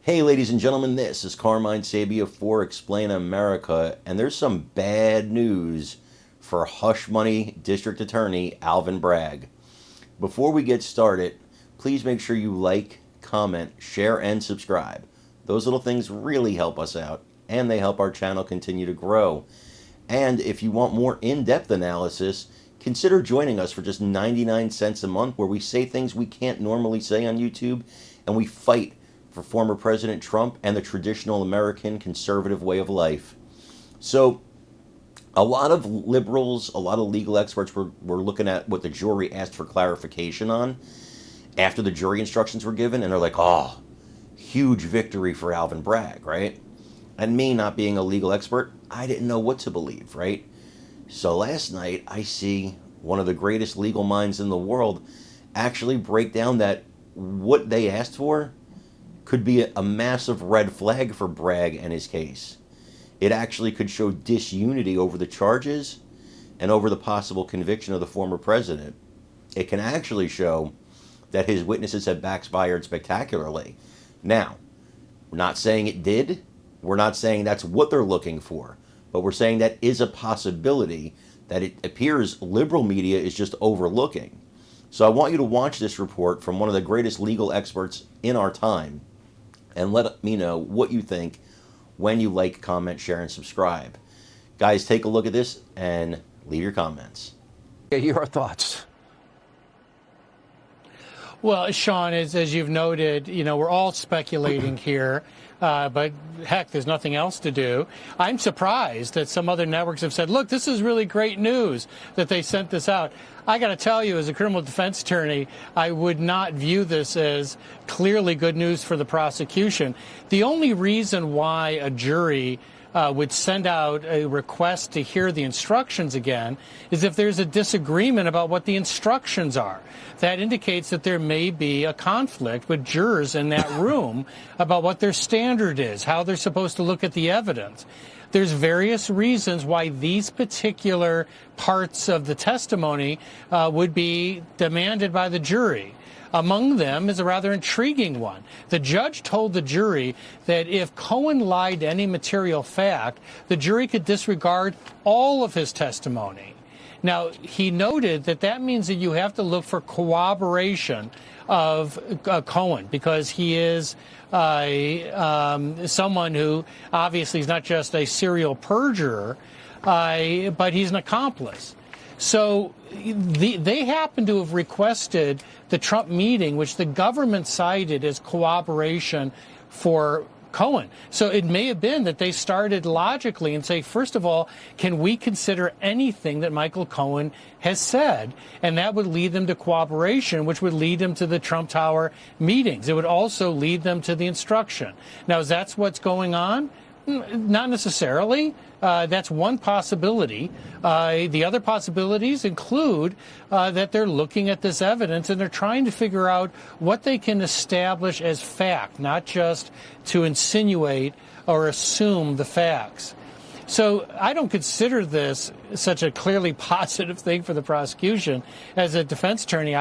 Hey, ladies and gentlemen, this is Carmine Sabia for Explain America, and there's some bad news for Hush Money District Attorney Alvin Bragg. Before we get started, please make sure you like, comment, share, and subscribe. Those little things really help us out, and they help our channel continue to grow. And if you want more in-depth analysis, consider joining us for just 99 cents a month, where we say things we can't normally say on YouTube, and we fight for former President Trump and the traditional American conservative way of life. So a lot of liberals, a lot of legal experts were looking at what the jury asked for clarification on after the jury instructions were given, and they're like, oh, huge victory for Alvin Bragg, right? And me not being a legal expert, I didn't know what to believe, right? So last night I see one of the greatest legal minds in the world actually break down that what they asked for could be a massive red flag for Bragg and his case. It actually could show disunity over the charges and over the possible conviction of the former president. It can actually show that his witnesses have backfired spectacularly. Now, we're not saying it did. We're not saying that's what they're looking for. But we're saying that is a possibility that it appears liberal media is just overlooking. So I want you to watch this report from one of the greatest legal experts in our time, and let me know what you think when you like, comment, share, and subscribe. Guys, take a look at this and leave your comments. Your thoughts? Well, Sean, as you've noted, we're all speculating here, but heck, there's nothing else to do. I'm surprised that some other networks have said, look, this is really great news that they sent this out. I got to tell you, as a criminal defense attorney, I would not view this as clearly good news for the prosecution. The only reason why a jury would send out a request to hear the instructions again is if there's a disagreement about what the instructions are. That indicates that there may be a conflict with jurors in that room about what their standard is, how they're supposed to look at the evidence. There's various reasons why these particular parts of the testimony would be demanded by the jury. Among them is a rather intriguing one. The judge told the jury that if Cohen lied to any material fact, the jury could disregard all of his testimony. Now, he noted that that means that you have to look for corroboration of Cohen, because he is someone who obviously is not just a serial perjurer, but he's an accomplice. So they happen to have requested the Trump meeting, which the government cited as corroboration for Cohen. So it may have been that they started logically and say, first of all, can we consider anything that Michael Cohen has said? And that would lead them to corroboration, which would lead them to the Trump Tower meetings. It would also lead them to the instruction. Now, is that what's going on? Not necessarily. That's one possibility. The other possibilities include that they're looking at this evidence and they're trying to figure out what they can establish as fact, not just to insinuate or assume the facts. So I don't consider this such a clearly positive thing for the prosecution. As a defense attorney,